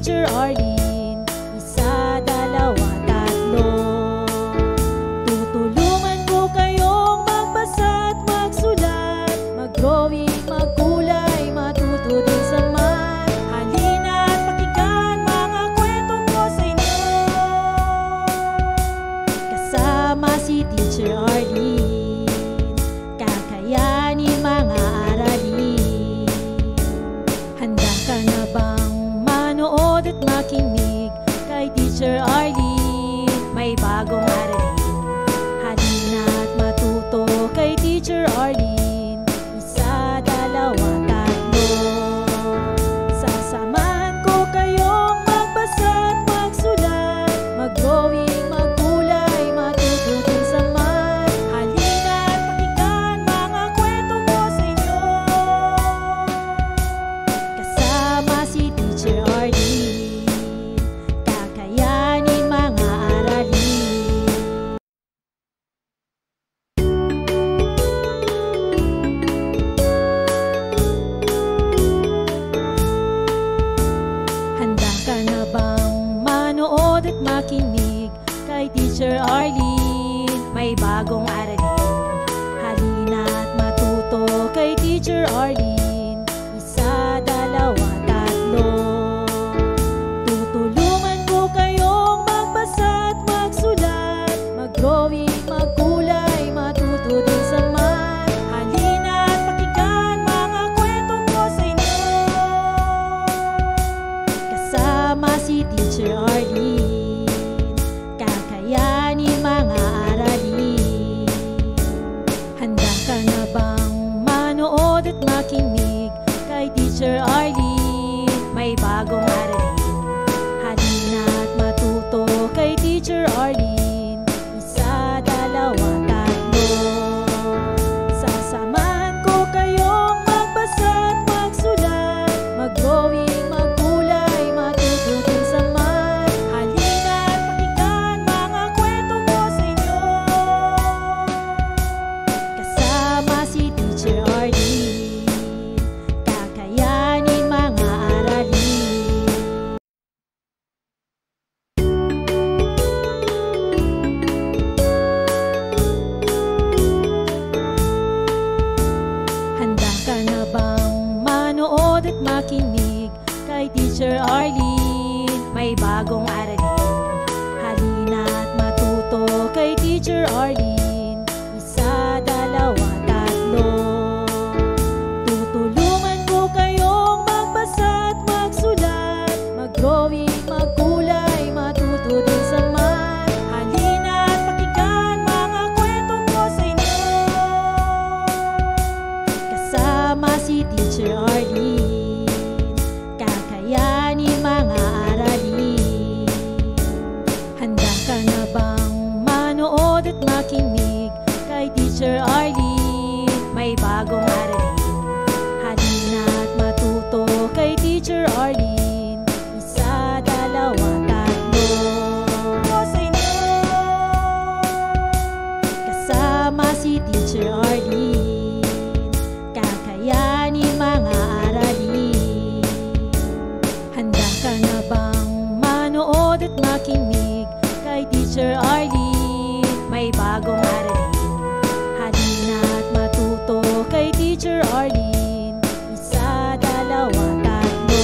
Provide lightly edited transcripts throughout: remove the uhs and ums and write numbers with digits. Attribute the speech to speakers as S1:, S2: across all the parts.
S1: Teacher Arlene. Isa, dalawa, tatlo. Tutulungan ko kayong magbasa at magsulat, mag-drawing, magkulay, matuto din sa math. Halina at pakinggan mga kwento ko sa inyo. Kasama si Teacher Arlene, kakayanin mga aralin. Handa ka na bang manood at makinig kay Teacher Arlene? May bagong aralin. Halina at matuto kay Teacher Arlene. Isa, dalawa, tatlo. Sasamahan ko kayong magbasa at magsulat, mag-drawing, magkulay, matuto din sa math. Halina at pakinggan mga kwento ko sa inyo. Kasama si Teacher Arlene, kakayanin mga aralin. Handa ka na bang manood at makinig kay Teacher Arlene? May bagong aralin. Halina at matuto kay Teacher Arlene. Isa, dalawa, tatlo. Tutulungan ko kayong magbasa at magsulat, mag-drawing, magkulay, matuto din sa math. Halina at pakinggan mga kwento ko sa inyo. Kasama si Teacher Arlene, kakayanin mga aralin. Handa ka na bang manood at makinig kay Teacher Arlene? May bagong aralin. Halina at matuto kay Teacher Arlene. Isa, dalawa, tatlo. Sasamahan ko kayong magbasa at magsulat, mag-drawing, magkulay, matuto din sa math. Halina at pakinggan mga kwento ko sa inyo. Kasama si Teacher Arlene, kakayanin mga aralin. Handa ka na bang manood at makinig kay Teacher Arlene? May bagong aralin. Halina at matuto kay Teacher Arlene. Isa, dalawa, tatlo. Tutulungan ko kayong magbasa at magsulat, mag-drawing, magkulay, matuto din sa math. Halina at pakinggan mga kwento ko sa inyo. Kasama si Teacher Arlene, kakayanin mga aralin. Handa ka na bang manood at makinig kay Teacher Arlene? May bagong aralin. Halina at matuto kay Teacher Arlene. Isa, dalawa, tatlo. Ko sa inyo. Kasama si Teacher Arlene, kakayanin mga aralin. Handa ka na bang manood at makinig kay Teacher Arlene? May bagong aralin. Halina at matuto kay Teacher Arlene. Isa, dalawa, tatlo.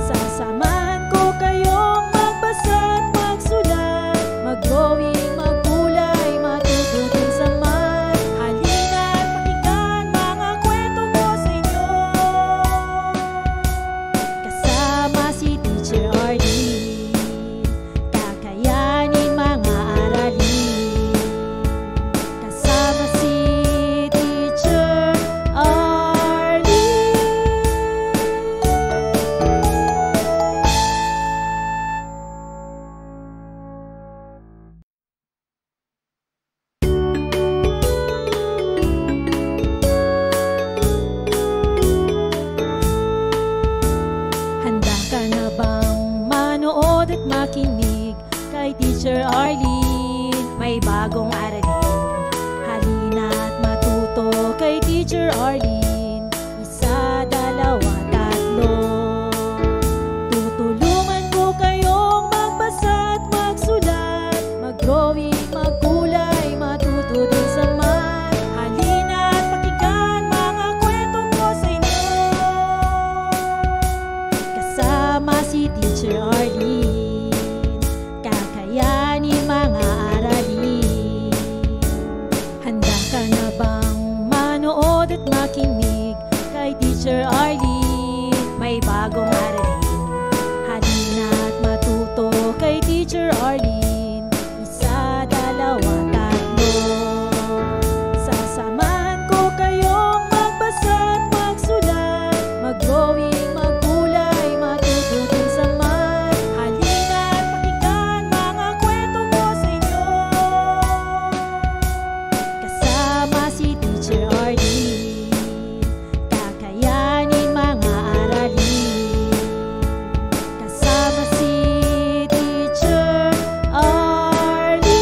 S1: Sasamahan ko kayong magbasa at magsulat, mag-drawing, magkulay, matuto din sa math. Halina at pakinggan mga kwento ko sa inyo. Kasama si Teacher Arlene, kakayanin mga aralin. Kasama si Teacher Arlene. Handa ka na bang manood at makinig kay Teacher Arlene? May bagong aralin. Halina at matuto kay Teacher Arlene. Isa, dalawa, tatlo. manood at makinig kay Teacher Arlene. May bagong aralin, halina't matuto kay Teacher Arlene. Isa, dalawa, tatlo. Sasamahan ko kayong magbasa at magsulat, mag-drawing, magkulay, matuto din sa math. Halina't pakinggan mga kwento ko sa inyo, kasama si Teacher Arlene. Kakayanin mga aralin, kasama si Teacher Arlene.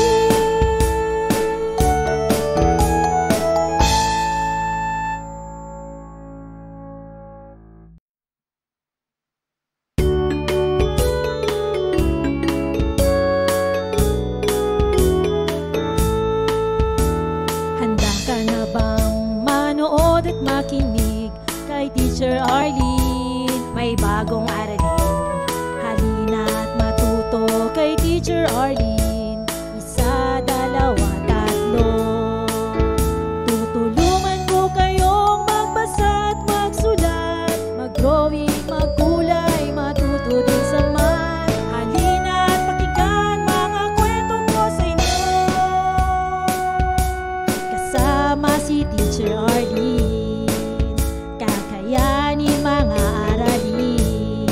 S1: Handa ka na bang manood at makinig kay Teacher Arlene? May bagong aralin, halina't matuto kay Teacher Arlene. Isa, dalawa, tatlo. Tutulungan ko kayong magbasa at magsulat, mag-drawing, magkulay, matuto din sa math. Halina't pakinggan mga kwento ko sa inyo, kasama si Teacher Arlene. Kakayanin mga aralin.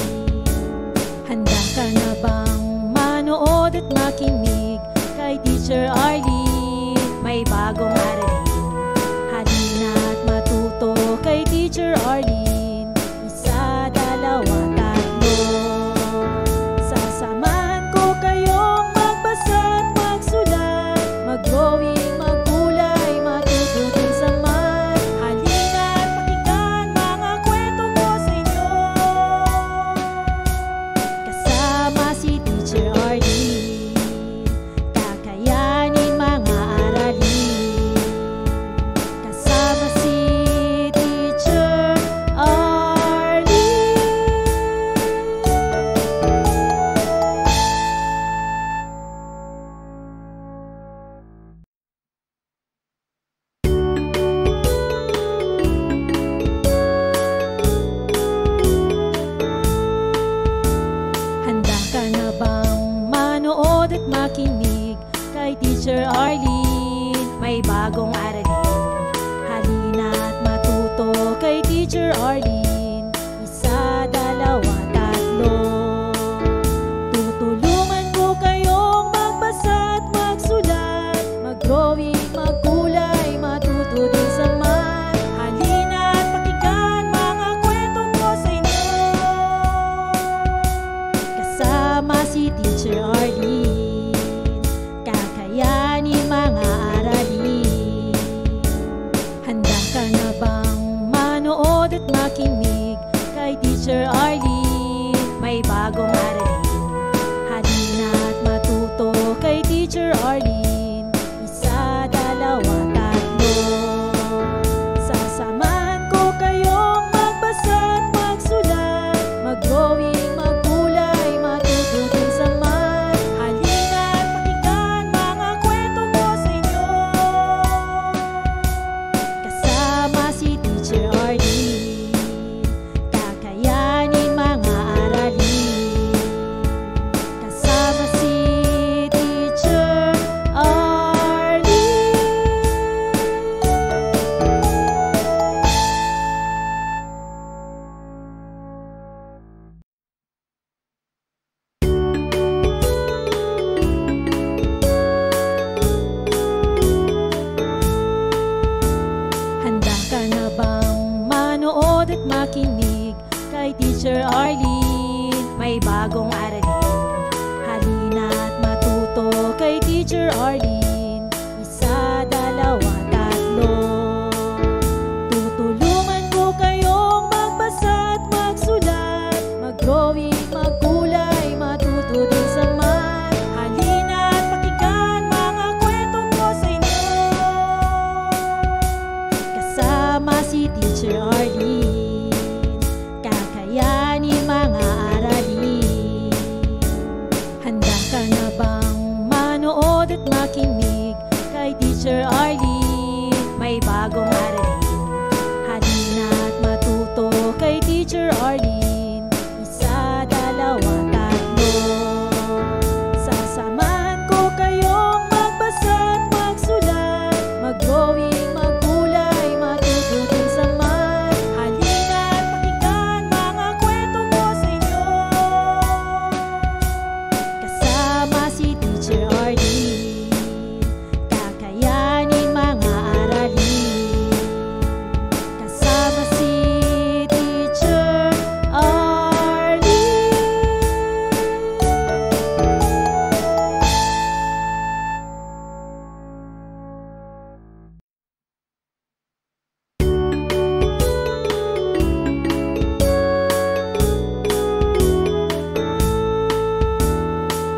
S1: Handa ka na bang manood at makinig kay Teacher Arlene? May bagong aralin, halina't matuto kay Teacher Arlene. Isa, dalawa, tatlo. Sasamahan ko kayong magbasa at magsulat, mag-drawing, magkulay, matuto din sa math. Halina't pakinggan mga kwento ko sa inyo, kasama si Teacher Arlene. Kakayanin mga aralin, kasama si Teacher Arlene. Handa ka na bang manood at makinig kay Teacher Arlene? May bagong aralin, halina't matuto kay Teacher Arlene. Isa, dalawa, tatlo. Tutulungan ko kayong magbasa at magsulat, mag-drawing, magkulay, matuto din sa math. Halina't pakinggan mga kwento ko sa inyo, kasama si Teacher Arlene. Kakayanin mga aralin. Handa ka na bang manood at makinig kay Teacher Arlene? May bagong aralin, halina't matuto kay Teacher Arlene. Isa, dalawa, tatlo. Sasamahan ko kayong magbasa at magsulat, mag-drawing, magkulay, matuto din sa math. Halina't pakinggan mga kwento ko sa inyo, kasama si Teacher Arlene. Kakayanin mga aralin, kasama si Teacher Arlene. Handa ka na bang manood at makinig kay Teacher Arlene? May bagong aralin, halina't matuto kay Teacher Arlene. Isa, dalawa, tatlo. Tutulungan ko kayong magbasa at magsulat, mag-drawing, magkulay, matuto din sa math. Halina't pakinggan mga kwento ko sa inyo, kasama si Teacher Arlene. Kakayanin mga aralin. Handa ka na bang manood at makinig kay Teacher Arlene? May bagong aralin, Teacher Arlene. Isa, dalawa, tatlo. Sasamahan ko kayong magbasa at magsulat, mag-drawing, maggulay, matuto din sa math. Halina't pakinggan mga kwento ko sa inyo. Kasama si Teacher Arlene, kakayanin mga aralin. Kasama si Teacher Arlene.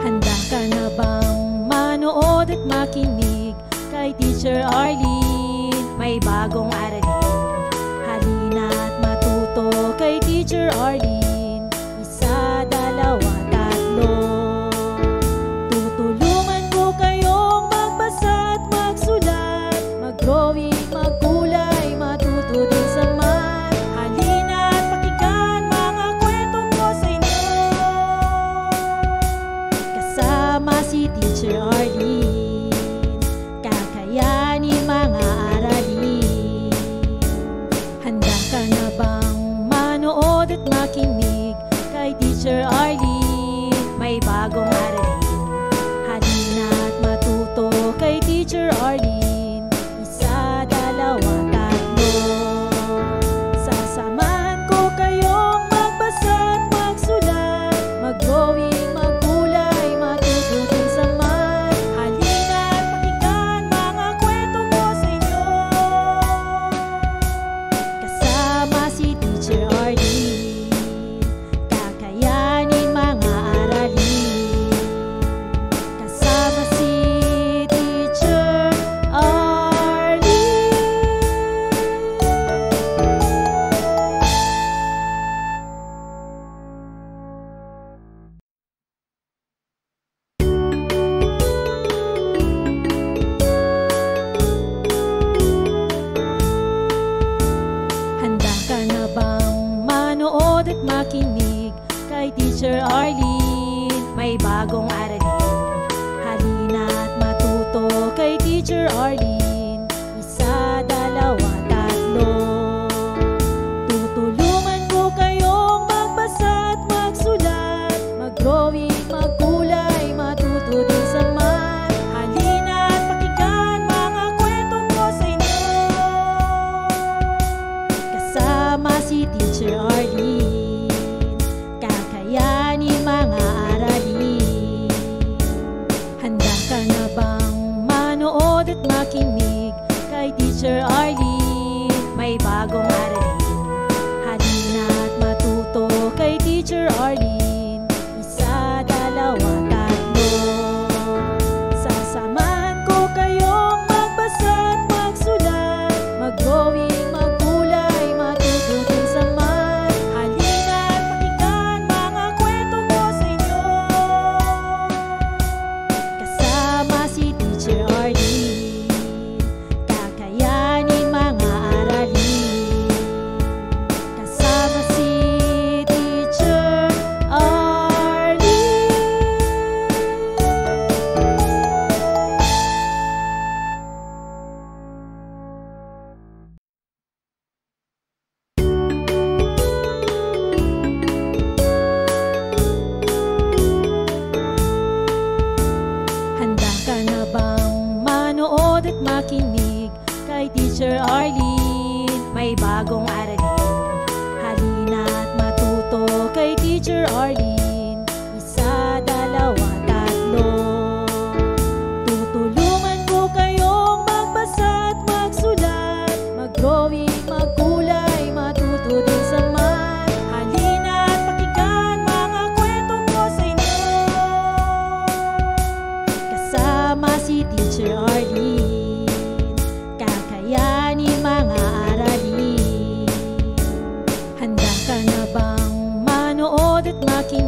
S1: Handa ka na bang manood at makinig kay Teacher Arlene? May bagong aralin. Halina't matuto kay Teacher Arlene. Isa, dalawa, tatlo. Tutulungan ko kayong magbasa at magsulat, mag-drawing, maggulay, matuto din sa math. Halina't pakinggan mga kwento ko sa inyo. Kasama si Teacher Arlene, kakayanin mga aralin. Handa ka na bang manood at makinig kay Teacher Arlene? May bagong aralin. Halina't matuto kay Teacher Arlene. Isa, dalawa, tatlo. Sasamahan ko kayong magbasa at magsulat, mag-drawing, maggulay, matuto din sa math. Halina't pakinggan mga kwento ko sa inyo. Kasama si Teacher Arlene, kakayanin mga aralin. Kasama si Teacher Arlene. Handa ka na bang manood at makinig kay Teacher Arlene? May bagong aralin. Halina't matuto kay Teacher Arlene. Isa, dalawa, tatlo. Tutulungan ko kayong magbasa at magsulat, mag-drawing, maggulay, matuto din sa math. Halina't pakinggan mga kwento ko sa inyo. Kasama si Teacher Arlene, kakayanin mga aralin. Handa ka na bang manood at makinig kay Teacher Arlene? May bagong aralin. Halina't matuto kay Teacher Arlene. Isa, dalawa, tatlo. Sasamahan ko kayong magbasa at magsulat, mag-drawing, maggulay, matuto din sa math. Halina't pakinggan mga kwento ko sa inyo. Kasama si Teacher Arlene, kakayanin mga aralin. Kasama si Teacher Arlene. Handa ka na bang manood at makinig kay Teacher Arlene? May bagong aralin. Halina't matuto kay Teacher Arlene. Isa, dalawa, tatlo. Tutulungan ko kayong magbasa at magsulat, mag-drawing, maggulay, matuto din sa math. Halina't pakinggan mga kwento ko sa inyo. Kasama si Teacher Arlene, kakayanin mga aralin. Handa ka na bang manood at makinig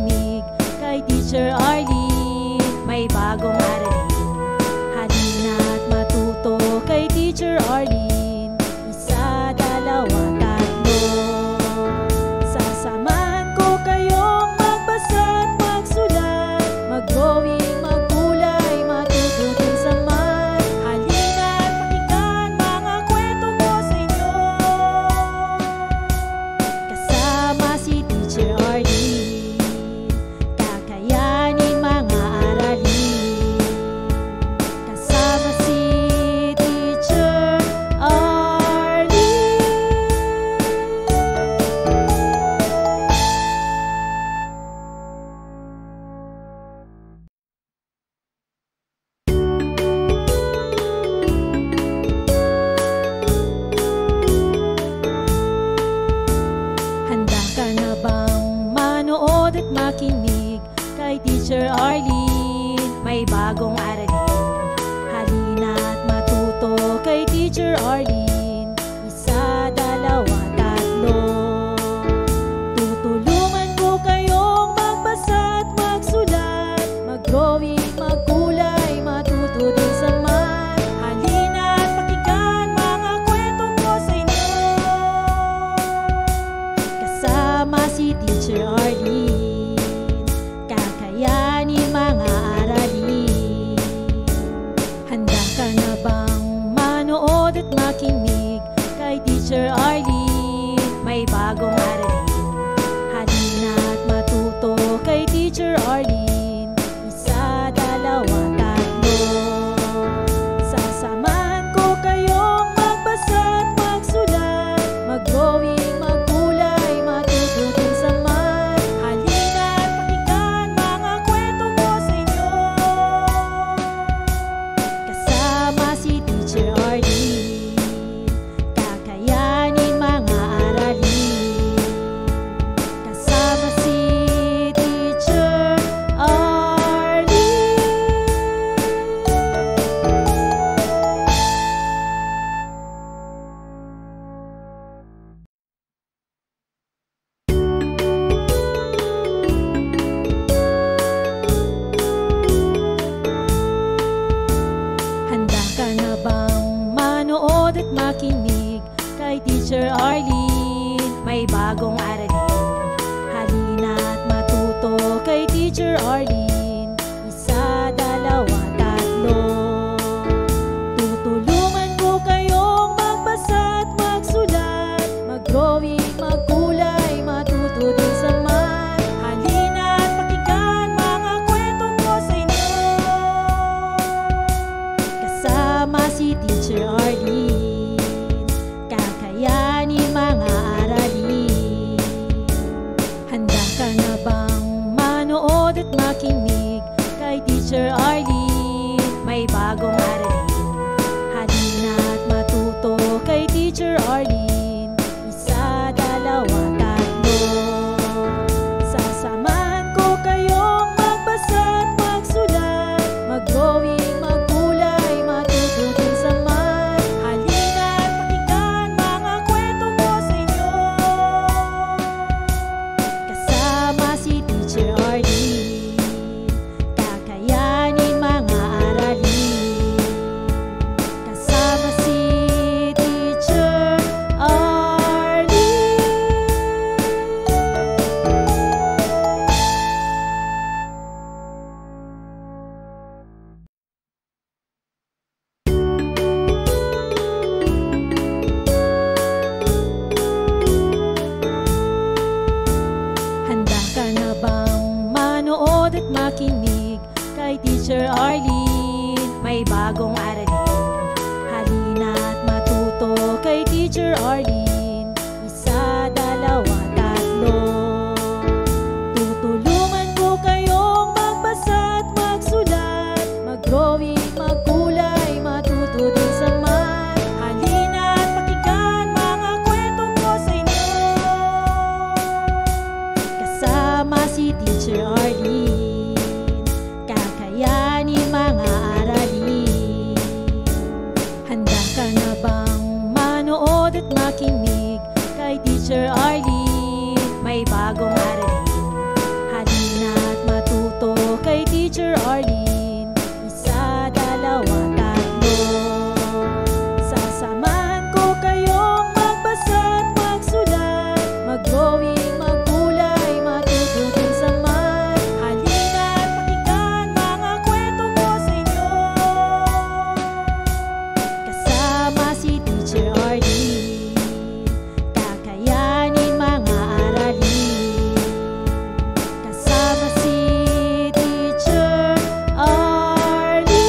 S1: Teacher Arlene, may bagong aralin. Halina't matuto kay Teacher Arlene. Isa, dalawa, tatlo. Tutulungan ko kayong magbasa at magsulat, mag-drawing, magkulay, matuto din sa math. Halina't pakinggan mga kwento ko sa inyo. Kasama si Teacher Arlene, kakayanin mga aralin. Handa ka na bang manood at makinig kay Teacher Arlene? May bagong aralin. Halina't matuto kay Teacher Arlene. Isa, dalawa, tatlo. Sasamahan ko kayong magbasa at magsulat, mag-drawing, magkulay, matuto din sa math. Halina't pakinggan mga kwento ko sa inyo. Kasama si Teacher Arlene, kakayanin mga aralin. Kasama si Teacher Arlene. Handa ka na bang manood at makinig kay Teacher Arlene? May bagong aralin. Halina't matuto kay Teacher Arlene. Isa, dalawa, tatlo. Tutulungan ko kayong magbasa at magsulat, mag-drawing, magkulay, matuto din sa math. Halina't pakinggan mga kwento ko sa inyo. Kasama si Teacher Arlene, kakayanin mga aralin. Handa ka na bang manood at makinig kay Teacher Arlene? May bagong aralin. Halina't matuto kay Teacher Arlene. Isa, dalawa, tatlo. Sasamahan ko kayong magbasa at magsulat, mag-drawing, magkulay, matuto din sa math. Halina't pakinggan mga kwento ko sa inyo. Kasama si Teacher Arlene, kakayanin mga aralin. Kasama si Teacher Arlene. Handa ka na bang manood at makinig kay Teacher Arlene? May bagong aralin. Halina't matuto kay Teacher Arlene. Isa, dalawa, tatlo. Tutulungan ko kayong magbasa at magsulat, mag-drawing, magkulay, matuto din sa math. Halina't pakinggan mga kwento ko sa inyo. Kasama si Teacher Arlene, kakayanin mga aralin. Handa ka na bang manood at makinig kay Teacher Arlene? May bagong aralin. Halina't matuto kay Teacher Arlene. Isa, dalawa, tatlo. Sasamahan ko kayong magbasa at magsulat, mag-drawing, magkulay, matuto din sa math. Halina't pakinggan mga kwento ko sa inyo. Kasama si Teacher Arlene, kakayanin mga aralin. Kasama si Teacher Arlene.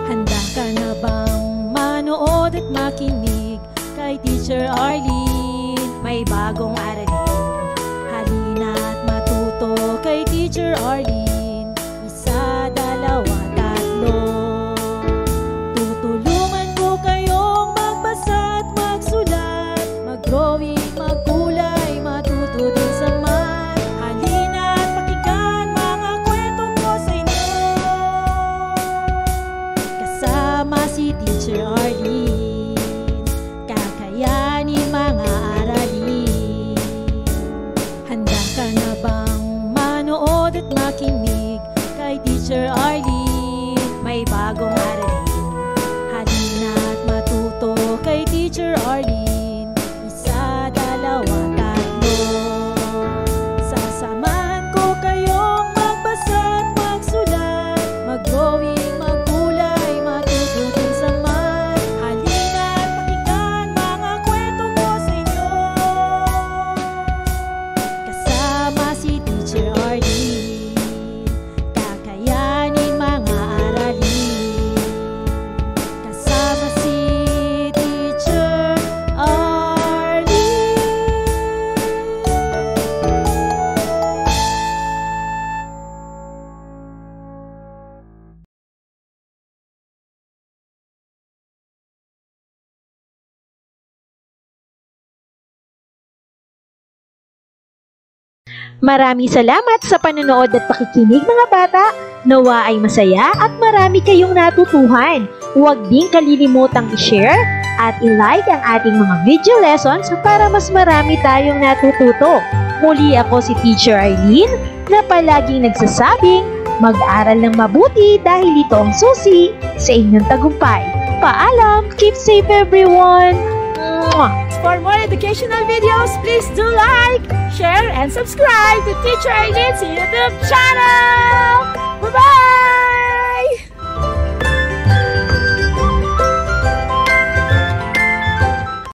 S1: Handa ka na bang manood at makinig kay Teacher Arlene? May bagong aralin. Halina't matuto Teacher Arlene. Isa, dalawa, tatlo. Tutulungan ko kayong magbasa at magsulat, mag-drawing, magkulay, matuto din sa math. Halina at pakinggan mga kwento ko sa inyo. Kasama si Teacher Arlene, kakayanin mga aralin. Handa ka na bang manood at makinig kay Teacher Arlene? May bagong aralin. Halina at matuto kay Teacher Arlene. Isa, dalawa, tatlo. Sasamahan ko kayong magbasa at magsulat, mag-drawing, magkulay, matuto din sa math. Halina at pakinggan mga kwento ko sa inyo. Kasama si Teacher Arlene, kakayanin mga aralin. Kasama si Teacher Arlene.
S2: Maraming salamat sa panonood at pakikinig mga bata. Nawa ay masaya at marami kayong natutuhan. Huwag din kalilimutang i-share at i-like ang ating mga video lessons para mas marami tayong natututo. Muli ako si Teacher Arlene na palaging nagsasabing mag-aral ng mabuti dahil ito ang susi sa inyong tagumpay. Paalam! Keep safe everyone! Mwah!
S1: For more educational videos, please do like, share, and subscribe to Teacher Arlene's YouTube channel! Bye-bye!